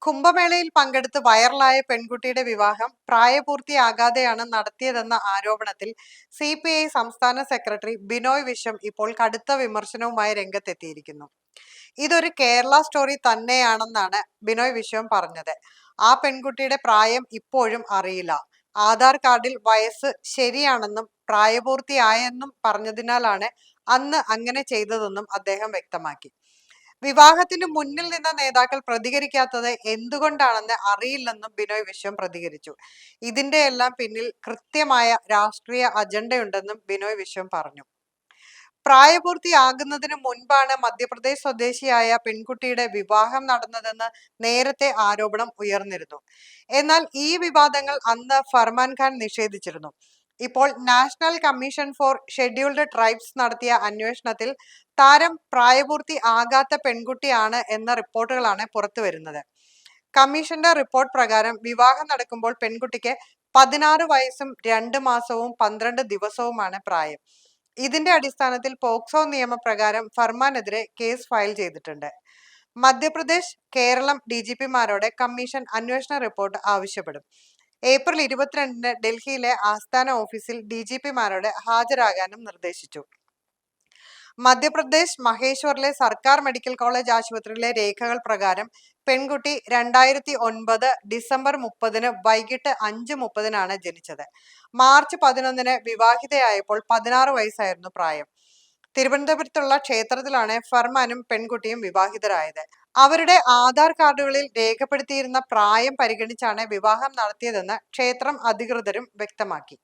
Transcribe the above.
കുംഭമേളയിൽ പങ്കെടുത്ത് വൈറലായ പെൺകുട്ടിയുടെ വിവാഹം പ്രായപൂർത്തിയാകാതെയാണ് നടത്തിയതെന്ന ആരോപണത്തിൽ CPI സംസ്ഥാന സെക്രട്ടറി ബിനോയ് വിശ്വം ഇപ്പോൾ കടുത്ത വിമർശനവുമായി രംഗത്തെത്തിയിരിക്കുന്നു. ഇതൊരു കേരള സ്റ്റോറി തന്നെയാണെന്നാണ് ബിനോയ് വിശ്വം പറഞ്ഞത്. ആ പെൺകുട്ടിയുടെ പ്രായം ഇപ്പോഴും അറിയില്ല. ആധാർ കാർഡിൽ വയസ്സ് ശരിയാണെന്നും പ്രായപൂർത്തിയായെന്നും പറഞ്ഞതിനാലാണ് അന്ന് അങ്ങനെ ചെയ്തതെന്നും അദ്ദേഹം വ്യക്തമാക്കി. വിവാഹത്തിന് മുന്നിൽ നിന്ന നേതാക്കൾ പ്രതികരിക്കാത്തത് എന്തുകൊണ്ടാണെന്ന് അറിയില്ലെന്നും ബിനോയ് വിശ്വം പ്രതികരിച്ചു. ഇതിന്റെയെല്ലാം പിന്നിൽ കൃത്യമായ രാഷ്ട്രീയ അജണ്ടയുണ്ടെന്നും ബിനോയ് വിശ്വം പറഞ്ഞു. പ്രായപൂർത്തിയാകുന്നതിന് മുൻപാണ് മധ്യപ്രദേശ് സ്വദേശിയായ പെൺകുട്ടിയുടെ വിവാഹം നടന്നതെന്ന് നേരത്തെ ആരോപണം ഉയർന്നിരുന്നു. എന്നാൽ ഈ വിവാദങ്ങൾ അന്ന് ഫർമാൻ ഖാൻ നിഷേധിച്ചിരുന്നു. ഇപ്പോൾ national commission for scheduled tribes നടത്തിയ അന്വേഷണത്തിൽ താരം പ്രായപൂർത്തി ആകാത്ത പെൺകുട്ടിയാണ് എന്ന റിപ്പോർട്ടുകളാണ് പുറത്തുവരുന്നത്. കമ്മീഷന്റെ റിപ്പോർട്ട് പ്രകാരം വിവാഹം നടക്കുമ്പോൾ പെൺകുട്ടിക്ക് 16 വയസ്സും 2 മാസവും 12 ദിവസവുമാണ് പ്രായം. ഇതിന്റെ അടിസ്ഥാനത്തിൽ പോക്സോ നിയമപ്രകാരം ഫർമാനെതിരെ കേസ് ഫയൽ ചെയ്തിട്ടുണ്ട്. മധ്യപ്രദേശ്, കേരളം DGPമാരോട് കമ്മീഷൻ അന്വേഷണ റിപ്പോർട്ട് ആവശ്യപ്പെടും. ഏപ്രിൽ 22-ന് ഡൽഹിയിലെ ആസ്ഥാന ഓഫീസിൽ DGPമാരോട് ഹാജരാകാനും നിർദ്ദേശിച്ചു. മധ്യപ്രദേശ് മഹേശ്വറിലെ സർക്കാർ മെഡിക്കൽ കോളേജ് ആശുപത്രിയിലെ രേഖകൾ പ്രകാരം പെൺകുട്ടി 2009 ഡിസംബർ 30-ന് വൈകിട്ട് 5:30-നാണ് ജനിച്ചത്. മാർച്ച് 11-ന് വിവാഹിതയായപ്പോൾ 16 വയസ്സായിരുന്നു പ്രായം. തിരുവനന്തപുരത്തുള്ള ക്ഷേത്രത്തിലാണ് ഫർമാനും പെൺകുട്ടിയും വിവാഹിതരായത്. അവരുടെ ആധാർ കാർഡുകളിൽ രേഖപ്പെടുത്തിയിരുന്ന പ്രായം പരിഗണിച്ചാണ് വിവാഹം നടത്തിയതെന്ന് ക്ഷേത്രം അധികൃതരും വ്യക്തമാക്കി.